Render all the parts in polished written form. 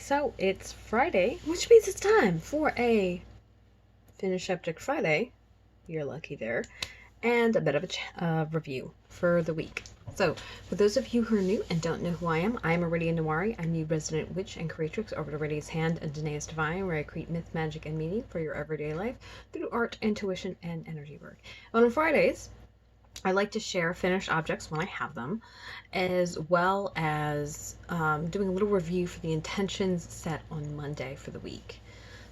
So it's Friday, which means it's time for a Finish Subject Friday. You're lucky there. And a bit of a review for the week. So, for those of you who are new and don't know who I am Aradia Nawari. I'm the resident witch and creatrix over to Aradia's Hand and Danae's Divine, where I create myth, magic, and meaning for your everyday life through art, intuition, and energy work. And on Fridays, I like to share finished objects when I have them, as well as doing a little review for the intentions set on Monday for the week.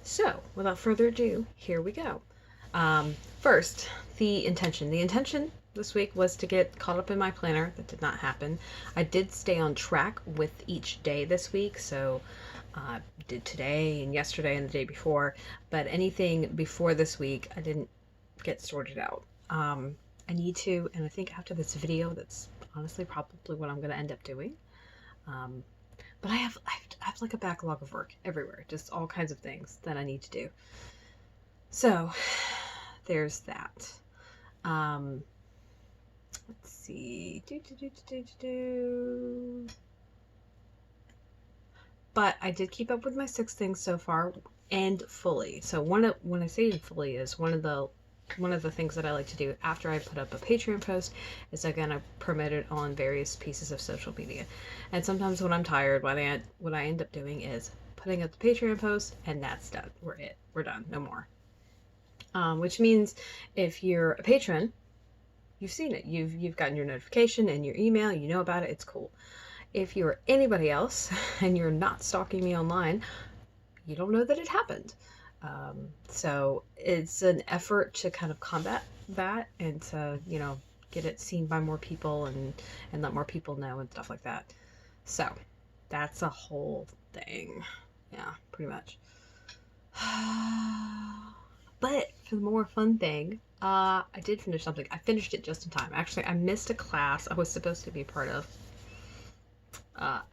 So, without further ado, here we go. First, the intention. The intention this week was to get caught up in my planner. That did not happen. I did stay on track with each day this week, so did today and yesterday and the day before, but anything before this week I didn't get sorted out. I need to, and I think after this video, that's honestly probably what I'm going to end up doing. But I have like a backlog of work everywhere, just all kinds of things that I need to do. So there's that. Let's see. But I did keep up with my 6 things so far and fully. So when I say fully is one of the things that I like to do after I put up a Patreon post is I'm gonna promote it on various pieces of social media. And sometimes when I'm tired, what I end up doing is putting up the Patreon post, and that's done. We're done. No more. Which means if you're a patron, you've seen it. You've gotten your notification and your email. You know about it. It's cool. If you're anybody else and you're not stalking me online, you don't know that it happened. So it's an effort to kind of combat that and to, get it seen by more people and let more people know and stuff like that. So that's a whole thing. Yeah, pretty much. But for the more fun thing, I did finish something. I finished it just in time. Actually, I missed a class I was supposed to be part of.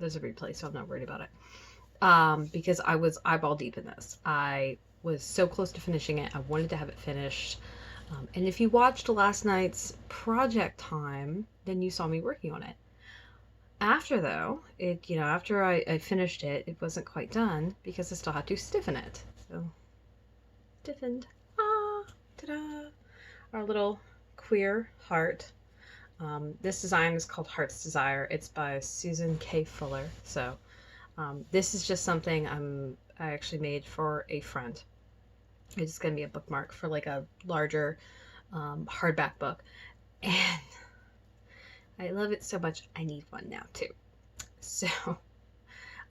There's a replay, so I'm not worried about it. Because I was eyeball deep in this. I was so close to finishing it. I wanted to have it finished. And if you watched last night's project time, then you saw me working on it. After after I finished it, it wasn't quite done because I still had to stiffen it. So, stiffened. Ta-da! Our little queer heart. This design is called Heart's Desire. It's by Susan K. Fuller. So, this is just something I actually made for a friend. It's going to be a bookmark for like a larger hardback book. And I love it so much, I need one now too. So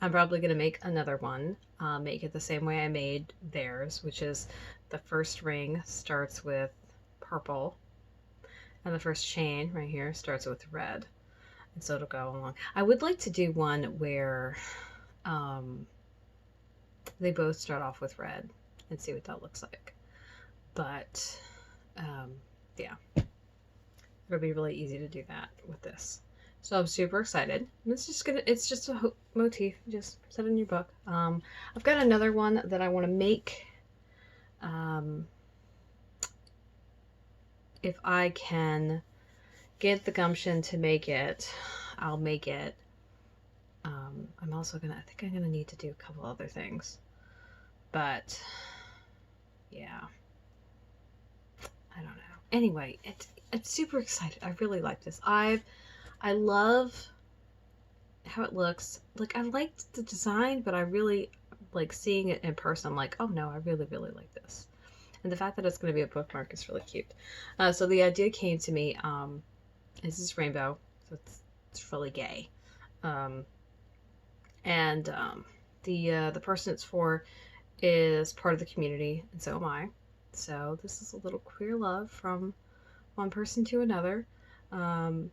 I'm probably going to make another one. Make it the same way I made theirs, which is the first ring starts with purple. And the first chain right here starts with red. And so it'll go along. I would like to do one where they both start off with red and see what that looks like. But yeah, it'll be really easy to do that with this. So I'm super excited. It's just a motif. Just set it in your book. I've got another one that I want to make. If I can get the gumption to make it, I'll make it. I think I'm gonna need to do a couple other things, but yeah, I don't know. Anyway, I'm super excited. I really like this. I love how it looks. Like, I liked the design, but I really like seeing it in person. I'm like, oh no, I really, really like this. And the fact that it's going to be a bookmark is really cute. So the idea came to me, this is rainbow, so it's really gay. The person it's for is part of the community, and so am I. So this is a little queer love from one person to another. And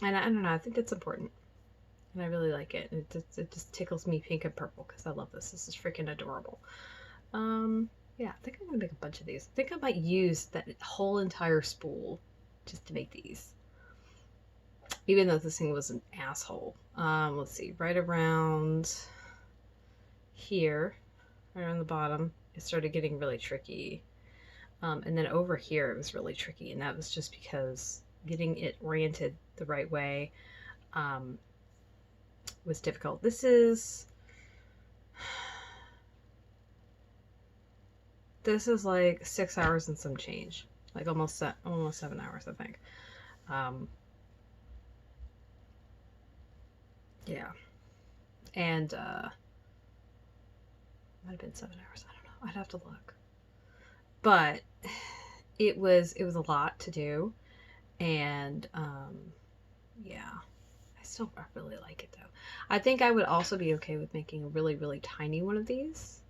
I don't know, I think that's important. And I really like it. It just tickles me pink and purple because I love this. This is freaking adorable. Yeah, I think I'm gonna make a bunch of these. I think I might use that whole entire spool just to make these. Even though this thing was an asshole. Let's see, right around here, right around the bottom, it started getting really tricky. And then over here it was really tricky, and that was just because getting it oriented the right way was difficult. This is This is like 6 hours and some change. Like almost 7 hours, I think. Yeah. And might have been 7 hours. I don't know. I'd have to look. But it was a lot to do, and yeah. I really like it though. I think I would also be okay with making a really, really tiny one of these,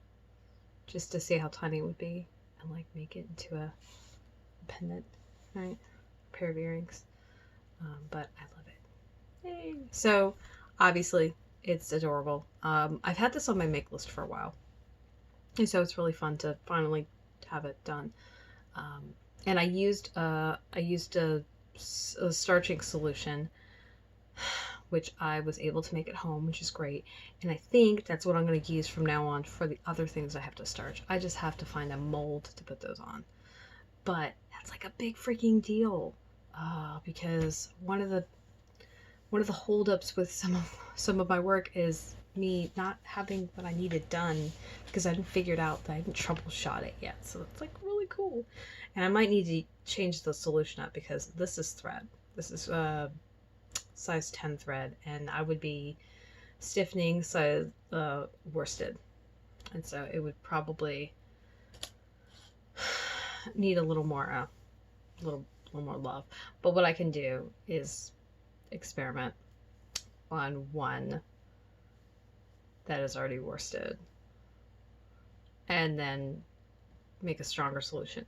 just to see how tiny it would be, and like make it into a pendant, right? A pair of earrings. But I love it. Yay. So obviously it's adorable. I've had this on my make list for a while, and so it's really fun to finally have it done. And I used a starching solution, which I was able to make at home, which is great. And I think that's what I'm going to use from now on for the other things I have to starch. I just have to find a mold to put those on. But that's like a big freaking deal, because one of the holdups with some of my work is me not having what I needed done because I hadn't figured out that I hadn't troubleshot it yet. So it's like really cool. And I might need to change the solution up because this is thread. This is size 10 thread, and I would be stiffening size worsted. And so it would probably need a little more love. But what I can do is experiment on one that is already worsted and then make a stronger solution,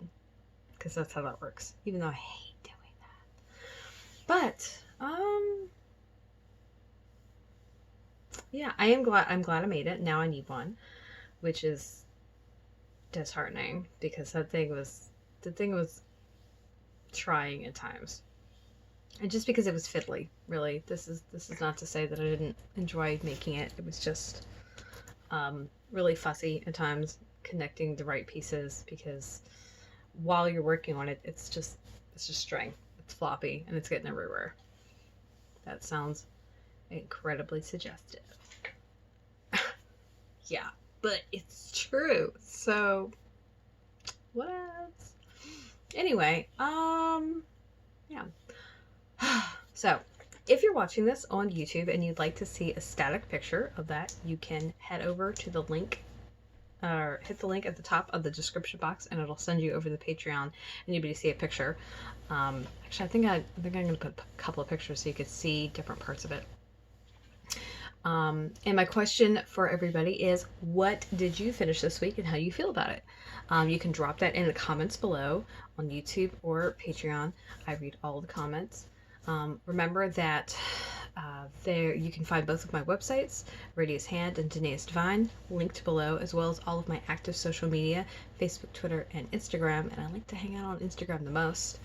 because that's how that works, even though I hate doing that. But yeah, I'm glad I made it. Now I need one, which is disheartening because the thing was trying at times. And just because it was fiddly, really. This is not to say that I didn't enjoy making it. It was just really fussy at times, connecting the right pieces, because while you're working on it, it's just string. It's floppy and it's getting everywhere. That sounds incredibly suggestive. Yeah, but it's true. So what else? Anyway, yeah. So if you're watching this on YouTube and you'd like to see a static picture of that, you can head over to the link, or hit the link at the top of the description box, and it'll send you over to the Patreon, and you'll be able to see a picture. Actually, I think I'm going to put a couple of pictures so you could see different parts of it. And my question for everybody is, what did you finish this week and how do you feel about it? You can drop that in the comments below on YouTube or Patreon. I read all the comments. Remember that there you can find both of my websites, Radia's Hand and Danae's Divine, linked below, as well as all of my active social media, Facebook, Twitter, and Instagram. And I like to hang out on Instagram the most.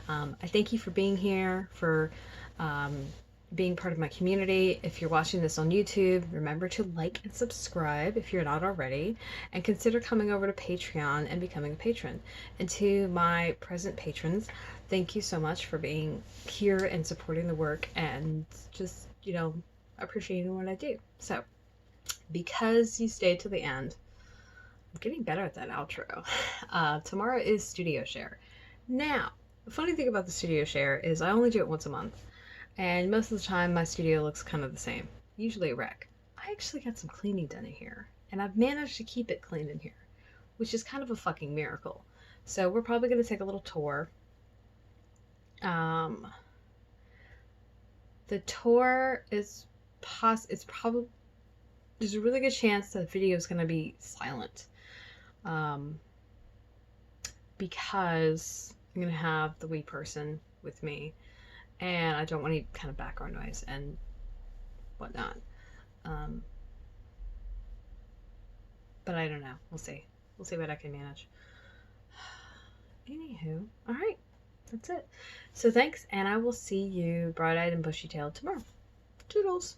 I thank you for being here, for being part of my community. If you're watching this on YouTube, remember to like and subscribe if you're not already, and consider coming over to Patreon and becoming a patron. And to my present patrons, thank you so much for being here and supporting the work, and just, appreciating what I do. So, because you stayed to the end, I'm getting better at that outro. Tomorrow is studio share. Now, the funny thing about the studio share is I only do it once a month. And most of the time, my studio looks kind of the same. Usually a wreck. I actually got some cleaning done in here, and I've managed to keep it clean in here, which is kind of a fucking miracle. So we're probably going to take a little tour. The tour is it's probably, there's a really good chance that the video is going to be silent, because I'm going to have the wee person with me, and I don't want any kind of background noise and whatnot. But I don't know. We'll see. We'll see what I can manage. Anywho, all right. That's it. So thanks, and I will see you bright-eyed and bushy-tailed tomorrow. Toodles.